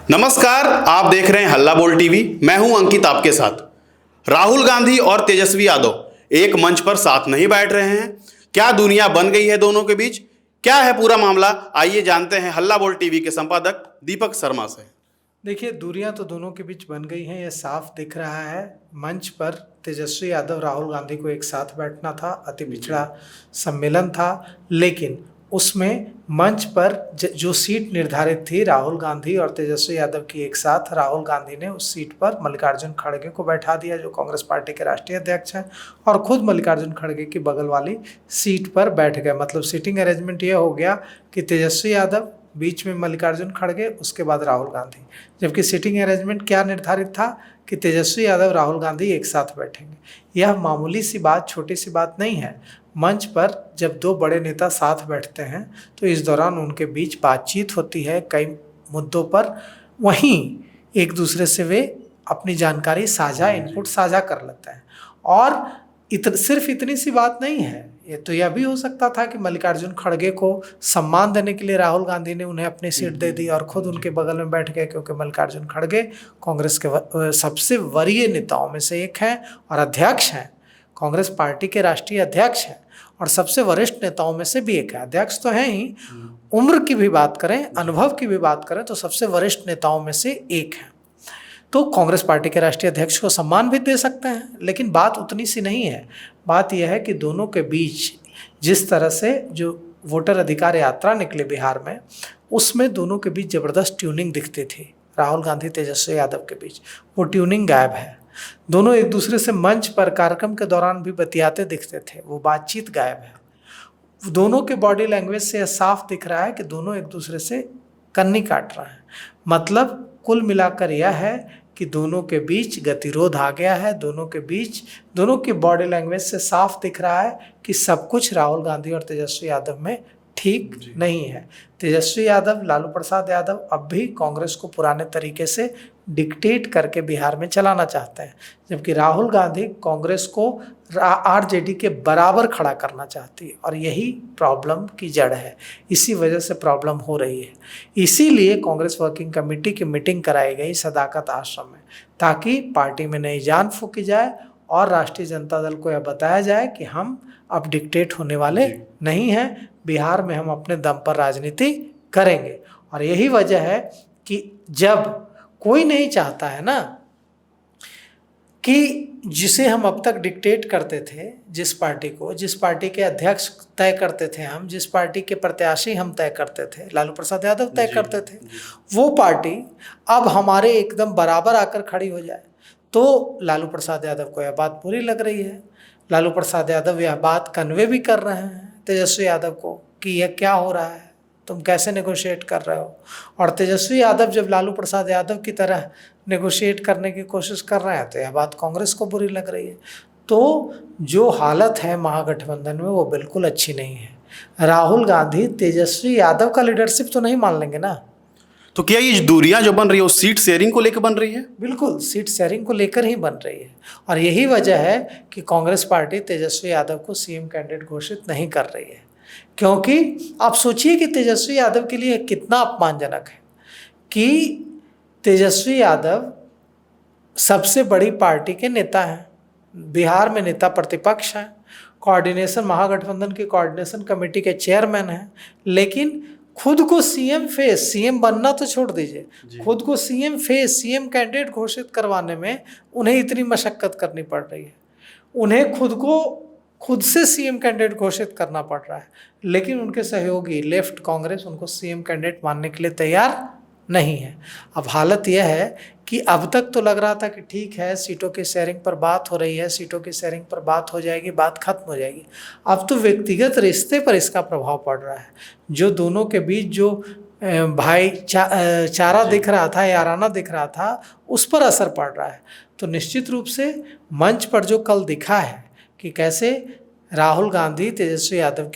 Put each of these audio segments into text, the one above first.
नमस्कार, आप देख रहे हैं हल्ला बोल टीवी। मैं हूं अंकित आपके साथ। राहुल गांधी और तेजस्वी यादव एक मंच पर साथ नहीं बैठ रहे हैं। क्या दुनिया बन गई है दोनों के बीच? क्या है पूरा मामला? आइए जानते हैं हल्ला बोल टीवी के संपादक दीपक शर्मा से। देखिए, दूरियां तो दोनों के बीच बन गई हैं, ये साफ दिख रहा है। मंच पर तेजस्वी यादव राहुल गांधी को एक साथ बैठना था, अति पिछड़ा सम्मेलन था, लेकिन उसमें मंच पर जो सीट निर्धारित थी राहुल गांधी और तेजस्वी यादव की एक साथ, राहुल गांधी ने उस सीट पर मल्लिकार्जुन खड़गे को बैठा दिया, जो कांग्रेस पार्टी के राष्ट्रीय अध्यक्ष हैं, और खुद मल्लिकार्जुन खड़गे की बगल वाली सीट पर बैठ गए। मतलब सीटिंग अरेंजमेंट ये हो गया कि तेजस्वी यादव, बीच में मल्लिकार्जुन खड़गे, उसके बाद राहुल गांधी। जबकि सिटिंग अरेंजमेंट क्या निर्धारित था कि तेजस्वी यादव राहुल गांधी एक साथ बैठेंगे। यह मामूली सी बात, छोटी सी बात नहीं है। मंच पर जब दो बड़े नेता साथ बैठते हैं तो इस दौरान उनके बीच बातचीत होती है कई मुद्दों पर। वहीं एक दूसरे से वे अपनी जानकारी साझा, इनपुट साझा कर लेते हैं। और सिर्फ इतनी सी बात नहीं है, ये तो यह भी हो सकता था कि मल्लिकार्जुन खड़गे को सम्मान देने के लिए राहुल गांधी ने उन्हें अपनी सीट दे दी और खुद उनके बगल में बैठ गए, क्योंकि मल्लिकार्जुन खड़गे कांग्रेस के सबसे वरीय नेताओं में से एक हैं और अध्यक्ष हैं। कांग्रेस पार्टी के राष्ट्रीय अध्यक्ष हैं और सबसे वरिष्ठ नेताओं में से भी एक है। अध्यक्ष तो हैं ही, उम्र की भी बात करें, अनुभव की भी बात करें तो सबसे वरिष्ठ नेताओं में से एक है। तो कांग्रेस पार्टी के राष्ट्रीय अध्यक्ष को सम्मान भी दे सकते हैं, लेकिन बात उतनी सी नहीं है। बात यह है कि दोनों के बीच जिस तरह से जो वोटर अधिकार यात्रा निकले बिहार में, उसमें दोनों के बीच ज़बरदस्त ट्यूनिंग दिखती थी। राहुल गांधी तेजस्वी यादव के बीच वो ट्यूनिंग गायब है। दोनों एक दूसरे से मंच पर कार्यक्रम के दौरान भी बतियाते दिखते थे, वो बातचीत गायब है। दोनों के बॉडी लैंग्वेज से साफ दिख रहा है कि दोनों एक दूसरे से कन्नी काट रहे हैं। मतलब कुल मिलाकर यह है कि दोनों के बीच गतिरोध आ गया है। दोनों की बॉडी लैंग्वेज से साफ दिख रहा है कि सब कुछ राहुल गांधी और तेजस्वी यादव में ठीक नहीं है। तेजस्वी यादव, लालू प्रसाद यादव अब भी कांग्रेस को पुराने तरीके से डिक्टेट करके बिहार में चलाना चाहते हैं, जबकि राहुल गांधी कांग्रेस को आरजेडी के बराबर खड़ा करना चाहती है, और यही प्रॉब्लम की जड़ है। इसी वजह से प्रॉब्लम हो रही है। इसीलिए कांग्रेस वर्किंग कमेटी की मीटिंग कराई गई सदाकत आश्रम में, ताकि पार्टी में नई जान फूंकी जाए और राष्ट्रीय जनता दल को यह बताया जाए कि हम अब डिक्टेट होने वाले नहीं हैं, बिहार में हम अपने दम पर राजनीति करेंगे। और यही वजह है कि जब कोई नहीं चाहता है ना कि जिसे हम अब तक डिक्टेट करते थे, जिस पार्टी के अध्यक्ष तय करते थे हम, जिस पार्टी के प्रत्याशी हम तय करते थे, लालू प्रसाद यादव तय करते थे, वो पार्टी अब हमारे एकदम बराबर आकर खड़ी हो जाए, तो लालू प्रसाद यादव को यह बात बुरी लग रही है। लालू प्रसाद यादव यह बात कन्वे भी कर रहे हैं तेजस्वी यादव को कि यह क्या हो रहा है, तुम कैसे नेगोशिएट कर रहे हो। और तेजस्वी यादव जब लालू प्रसाद यादव की तरह नेगोशिएट करने की कोशिश कर रहे हैं तो यह बात कांग्रेस को बुरी लग रही है। तो जो हालत है महागठबंधन में वो बिल्कुल अच्छी नहीं है। राहुल गांधी तेजस्वी यादव का लीडरशिप तो नहीं मान लेंगे ना। तो क्या ये दूरियां जो बन रही है वो सीट शेयरिंग को लेकर बन रही है? बिल्कुल सीट शेयरिंग को लेकर ही बन रही है, और यही वजह है कि कांग्रेस पार्टी तेजस्वी यादव को सीएम कैंडिडेट घोषित नहीं कर रही है। क्योंकि आप सोचिए कि तेजस्वी यादव के लिए कितना अपमानजनक है कि तेजस्वी यादव सबसे बड़ी पार्टी के नेता हैं, बिहार में नेता प्रतिपक्ष हैं, महागठबंधन की कोऑर्डिनेशन कमेटी के चेयरमैन हैं, लेकिन खुद को सीएम बनना तो छोड़ दीजिए, खुद को सीएम कैंडिडेट घोषित करवाने में उन्हें इतनी मशक्कत करनी पड़ रही है। उन्हें खुद से सीएम कैंडिडेट घोषित करना पड़ रहा है, लेकिन उनके सहयोगी लेफ्ट कांग्रेस उनको सीएम कैंडिडेट मानने के लिए तैयार नहीं है। अब हालत यह है कि अब तक तो लग रहा था कि ठीक है, सीटों की शेयरिंग पर बात हो रही है, सीटों की शेयरिंग पर बात हो जाएगी, बात खत्म हो जाएगी। अब तो व्यक्तिगत रिश्ते पर इसका प्रभाव पड़ रहा है। जो दोनों के बीच जो चारा दिख रहा था, याराना दिख रहा था, उस पर असर पड़ रहा है। तो निश्चित रूप से मंच पर जो कल दिखा है कि कैसे राहुल गांधी तेजस्वी यादव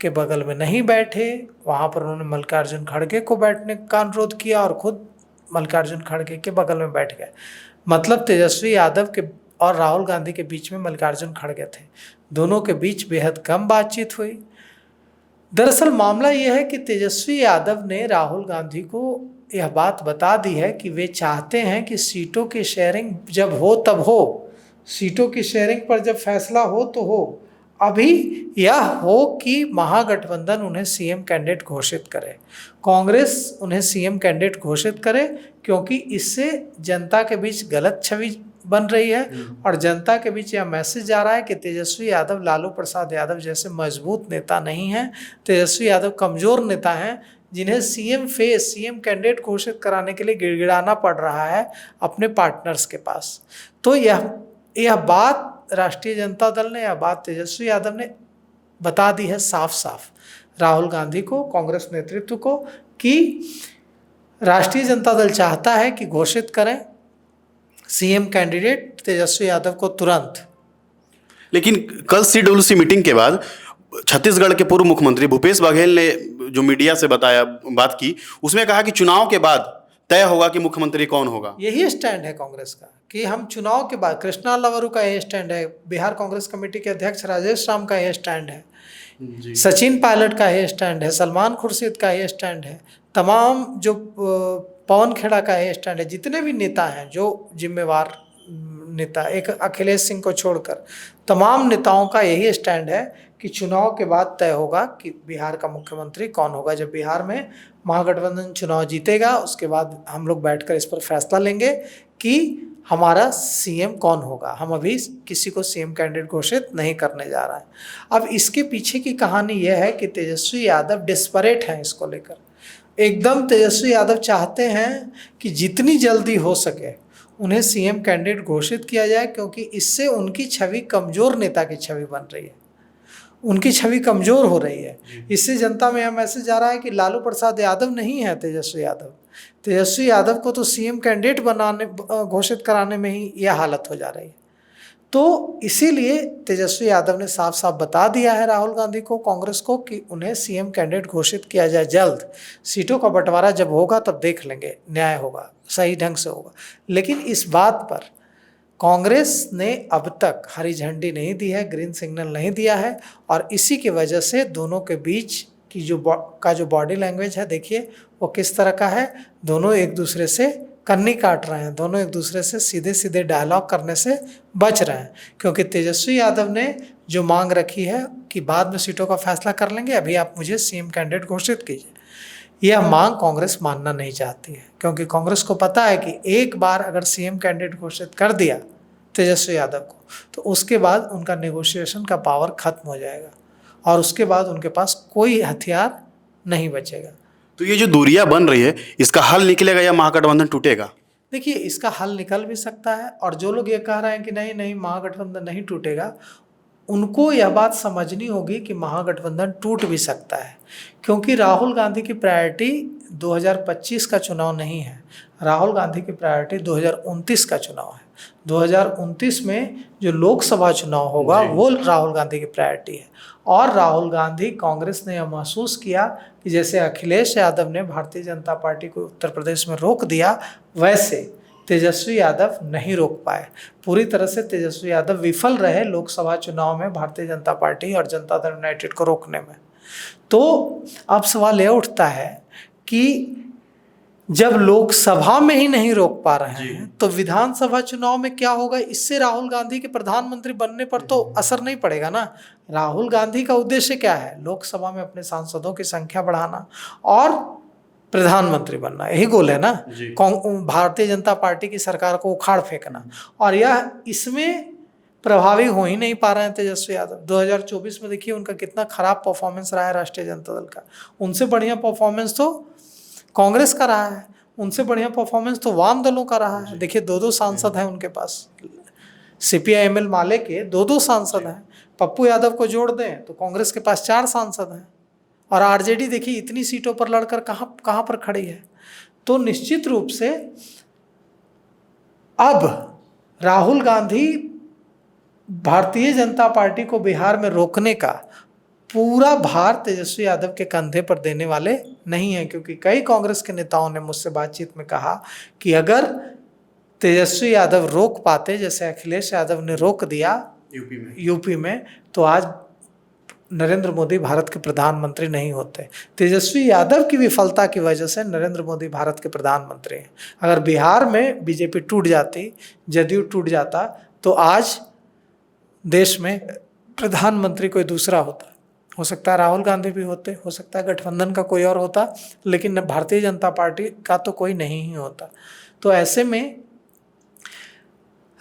के बगल में नहीं बैठे, वहाँ पर उन्होंने मल्लिकार्जुन खड़गे को बैठने का अनुरोध किया और खुद मल्लिकार्जुन खड़गे के बगल में बैठ गए। मतलब तेजस्वी यादव के और राहुल गांधी के बीच में मल्लिकार्जुन खड़गे थे। दोनों के बीच बेहद कम बातचीत हुई। दरअसल मामला यह है कि तेजस्वी यादव ने राहुल गांधी को यह बात बता दी है कि वे चाहते हैं कि सीटों की शेयरिंग जब हो तब हो, सीटों की शेयरिंग पर जब फैसला हो तो हो। अभी यह हो कि महागठबंधन उन्हें सीएम कैंडिडेट घोषित करे, कांग्रेस उन्हें सीएम कैंडिडेट घोषित करे, क्योंकि इससे जनता के बीच गलत छवि बन रही है और जनता के बीच यह मैसेज जा रहा है कि तेजस्वी यादव लालू प्रसाद यादव जैसे मजबूत नेता नहीं हैं, तेजस्वी यादव कमजोर नेता हैं जिन्हें सीएम कैंडिडेट घोषित कराने के लिए गिड़गिड़ाना पड़ रहा है अपने पार्टनर्स के पास। तो यह बात राष्ट्रीय जनता दल ने, यह बात तेजस्वी यादव ने बता दी है साफ साफ राहुल गांधी को, कांग्रेस नेतृत्व को, कि राष्ट्रीय जनता दल चाहता है कि घोषित करें सीएम कैंडिडेट तेजस्वी यादव को तुरंत। लेकिन कल सीडब्ल्यूसी मीटिंग के बाद छत्तीसगढ़ के पूर्व मुख्यमंत्री भूपेश बघेल ने जो मीडिया से बात की, उसमें कहा कि चुनाव के बाद तय होगा कि मुख्यमंत्री कौन होगा। यही स्टैंड है कांग्रेस का कि हम चुनाव के बाद, कृष्णा लवरू का यह स्टैंड है, बिहार कांग्रेस कमेटी के अध्यक्ष राजेश राम का यह स्टैंड है, सचिन पायलट का यह स्टैंड है, सलमान खुर्शीद का यह स्टैंड है, तमाम जो पवन खेड़ा का यह स्टैंड है, जितने भी नेता हैं जो जिम्मेवार नेता, एक अखिलेश सिंह को छोड़कर तमाम नेताओं का यही स्टैंड है कि चुनाव के बाद तय होगा कि बिहार का मुख्यमंत्री कौन होगा। जब बिहार में महागठबंधन चुनाव जीतेगा उसके बाद हम लोग बैठकर इस पर फैसला लेंगे कि हमारा सीएम कौन होगा। हम अभी किसी को सीएम कैंडिडेट घोषित नहीं करने जा रहे हैं। अब इसके पीछे की कहानी यह है कि तेजस्वी यादव डिस्परेट हैं इसको लेकर। एकदम तेजस्वी यादव चाहते हैं कि जितनी जल्दी हो सके उन्हें सीएम कैंडिडेट घोषित किया जाए, क्योंकि इससे उनकी छवि कमज़ोर नेता की छवि बन रही है, उनकी छवि कमज़ोर हो रही है। इससे जनता में यह मैसेज जा रहा है कि लालू प्रसाद यादव नहीं है तेजस्वी यादव, तेजस्वी यादव को तो सीएम कैंडिडेट घोषित कराने में ही यह हालत हो जा रही है। तो इसीलिए तेजस्वी यादव ने साफ साफ बता दिया है राहुल गांधी को, कांग्रेस को, कि उन्हें सीएम कैंडिडेट घोषित किया जाए जल्द। सीटों का बंटवारा जब होगा तब देख लेंगे, न्याय होगा, सही ढंग से होगा। लेकिन इस बात पर कांग्रेस ने अब तक हरी झंडी नहीं दी है, ग्रीन सिग्नल नहीं दिया है, और इसी की वजह से दोनों के बीच की जो बॉडी लैंग्वेज है, देखिए वो किस तरह का है। दोनों एक दूसरे से कन्नी काट रहे हैं, दोनों एक दूसरे से सीधे सीधे डायलॉग करने से बच रहे हैं, क्योंकि तेजस्वी यादव ने जो मांग रखी है कि बाद में सीटों का फैसला कर लेंगे, अभी आप मुझे सीएम कैंडिडेट घोषित कीजिए, यह मांग कांग्रेस मानना नहीं चाहती है। क्योंकि कांग्रेस को पता है कि एक बार अगर सीएम कैंडिडेट घोषित कर दिया तेजस्वी यादव को, तो उसके बाद उनका नेगोशिएशन का पावर खत्म हो जाएगा और उसके बाद उनके पास कोई हथियार नहीं बचेगा। तो ये जो दूरियां बन रही है, इसका हल निकलेगा या महागठबंधन टूटेगा? देखिए, इसका हल निकल भी सकता है, और जो लोग ये कह रहे हैं कि नहीं नहीं महागठबंधन नहीं टूटेगा, उनको यह बात समझनी होगी कि महागठबंधन टूट भी सकता है। क्योंकि राहुल गांधी की प्रायोरिटी 2025 का चुनाव नहीं है, राहुल गांधी की प्रायोरिटी 2029 का चुनाव है। 2029 में जो लोकसभा चुनाव होगा वो राहुल गांधी की प्रायोरिटी है। और राहुल गांधी, कांग्रेस ने यह महसूस किया कि जैसे अखिलेश यादव ने भारतीय जनता पार्टी को उत्तर प्रदेश में रोक दिया, वैसे तेजस्वी यादव नहीं रोक पाए। पूरी तरह से तेजस्वी यादव विफल रहे लोकसभा चुनाव में भारतीय जनता पार्टी और जनता दल यूनाइटेड को रोकने में। तो अब सवाल यह उठता है कि जब लोकसभा में ही नहीं रोक पा रहे हैं तो विधानसभा चुनाव में क्या होगा? इससे राहुल गांधी के प्रधानमंत्री बनने पर तो असर नहीं पड़ेगा ना। राहुल गांधी का उद्देश्य क्या है? लोकसभा में अपने सांसदों की संख्या बढ़ाना और प्रधानमंत्री बनना, यही गोल है ना। भारतीय जनता पार्टी की सरकार को उखाड़ फेंकना, और यह इसमें प्रभावी हो ही नहीं पा रहे हैं तेजस्वी यादव। 2024 में देखिए उनका कितना खराब परफॉर्मेंस रहा है राष्ट्रीय जनता दल का। उनसे बढ़िया परफॉर्मेंस तो कांग्रेस का रहा है, उनसे बढ़िया परफॉर्मेंस तो वाम दलों का रहा है। देखिए 2-2 सांसद हैं उनके पास, CPI-ML माले के 2-2 सांसद हैं। पप्पू यादव को जोड़ दें तो कांग्रेस के पास 4 सांसद हैं, और RJD देखिए इतनी सीटों पर लड़कर कहाँ पर खड़ी है। तो निश्चित रूप से अब राहुल गांधी भारतीय जनता पार्टी को बिहार में रोकने का पूरा भार तेजस्वी यादव के कंधे पर देने वाले नहीं हैं, क्योंकि कई कांग्रेस के नेताओं ने मुझसे बातचीत में कहा कि अगर तेजस्वी यादव रोक पाते, जैसे अखिलेश यादव ने रोक दिया यूपी में, तो आज नरेंद्र मोदी भारत के प्रधानमंत्री नहीं होते। तेजस्वी यादव की विफलता की वजह से नरेंद्र मोदी भारत के प्रधानमंत्री हैं। अगर बिहार में बीजेपी टूट जाती, जदयू टूट जाता, तो आज देश में प्रधानमंत्री कोई दूसरा होता। हो सकता है राहुल गांधी भी होते, हो सकता है गठबंधन का कोई और होता, लेकिन भारतीय जनता पार्टी का तो कोई नहीं ही होता। तो ऐसे में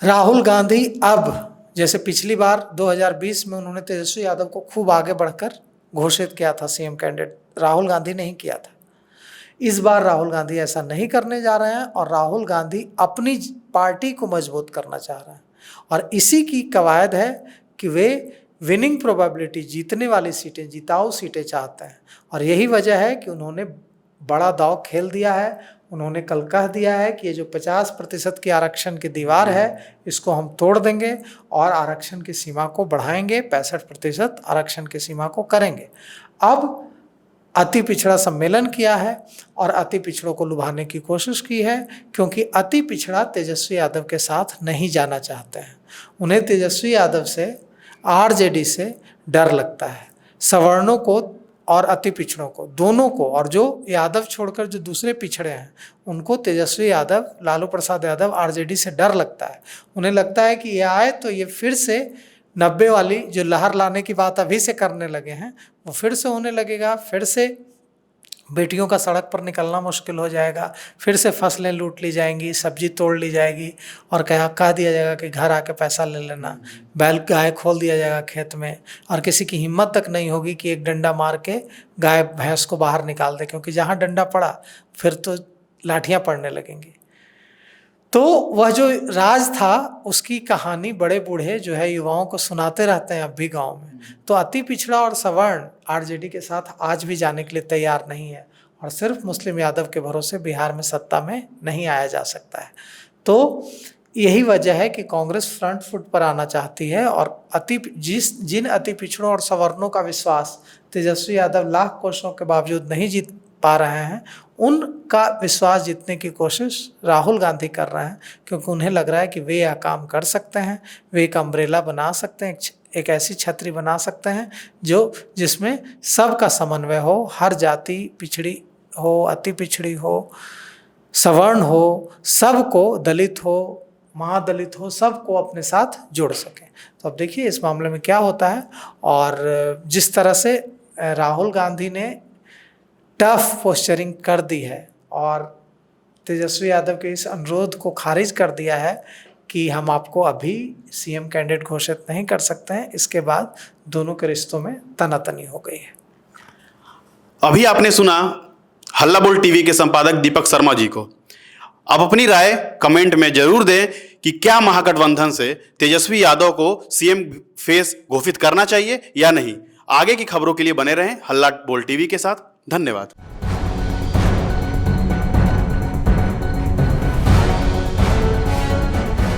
राहुल गांधी अब, जैसे पिछली बार 2020 में उन्होंने तेजस्वी यादव को खूब आगे बढ़कर घोषित किया था सीएम कैंडिडेट, राहुल गांधी नहीं किया था। इस बार राहुल गांधी ऐसा नहीं करने जा रहे हैं और राहुल गांधी अपनी पार्टी को मजबूत करना चाह रहे हैं और इसी की कवायद है कि वे विनिंग प्रोबेबिलिटी, जीतने वाली सीटें, जिताऊ सीटें चाहते हैं। और यही वजह है कि उन्होंने बड़ा दांव खेल दिया है। उन्होंने कल कह दिया है कि ये जो 50% की आरक्षण की दीवार है, इसको हम तोड़ देंगे और आरक्षण की सीमा को बढ़ाएंगे, 65% आरक्षण की सीमा को करेंगे। अब अति पिछड़ा सम्मेलन किया है और अति पिछड़ों को लुभाने की कोशिश की है, क्योंकि अति पिछड़ा तेजस्वी यादव के साथ नहीं जाना चाहते हैं। उन्हें तेजस्वी यादव से, आरजेडी से डर लगता है। सवर्णों को और अति पिछड़ों को, दोनों को, और जो यादव छोड़कर जो दूसरे पिछड़े हैं उनको तेजस्वी यादव, लालू प्रसाद यादव, आरजेडी से डर लगता है। उन्हें लगता है कि ये आए तो ये फिर से 90 वाली जो लहर लाने की बात अभी से करने लगे हैं वो फिर से होने लगेगा। फिर से बेटियों का सड़क पर निकलना मुश्किल हो जाएगा, फिर से फसलें लूट ली जाएंगी, सब्जी तोड़ ली जाएगी और कह दिया जाएगा कि घर आके पैसा ले लेना, बैल गाय खोल दिया जाएगा खेत में और किसी की हिम्मत तक नहीं होगी कि एक डंडा मार के गाय भैंस को बाहर निकाल दे, क्योंकि जहाँ डंडा पड़ा फिर तो लाठियाँ पड़ने लगेंगी। तो वह जो राज था उसकी कहानी बड़े बूढ़े जो है युवाओं को सुनाते रहते हैं अब भी गांव में। तो अति पिछड़ा और सवर्ण आरजेडी के साथ आज भी जाने के लिए तैयार नहीं है और सिर्फ मुस्लिम यादव के भरोसे बिहार में सत्ता में नहीं आया जा सकता है। तो यही वजह है कि कांग्रेस फ्रंट फुट पर आना चाहती है और जिन अति पिछड़ों और सवर्णों का विश्वास तेजस्वी यादव लाख कोशिशों के बावजूद नहीं जीत पा रहे हैं, उनका विश्वास जीतने की कोशिश राहुल गांधी कर रहे हैं, क्योंकि उन्हें लग रहा है कि वे यह काम कर सकते हैं। वे एक अम्ब्रेला बना सकते हैं, एक ऐसी छतरी बना सकते हैं जिसमें सबका समन्वय हो, हर जाति पिछड़ी हो, अति पिछड़ी हो, सवर्ण हो, सबको, दलित हो, महादलित हो, सबको अपने साथ जोड़ सके। तो अब देखिए इस मामले में क्या होता है। और जिस तरह से राहुल गांधी ने टफ पोस्चरिंग कर दी है और तेजस्वी यादव के इस अनुरोध को खारिज कर दिया है कि हम आपको अभी सीएम कैंडिडेट घोषित नहीं कर सकते हैं, इसके बाद दोनों के रिश्तों में तनातनी हो गई है। अभी आपने सुना हल्ला बोल टीवी के संपादक दीपक शर्मा जी को। आप अपनी राय कमेंट में जरूर दें कि क्या महागठबंधन से तेजस्वी यादव को सीएम फेस घोषित करना चाहिए या नहीं। आगे की खबरों के लिए बने रहें हल्ला बोल टीवी के साथ। धन्यवाद।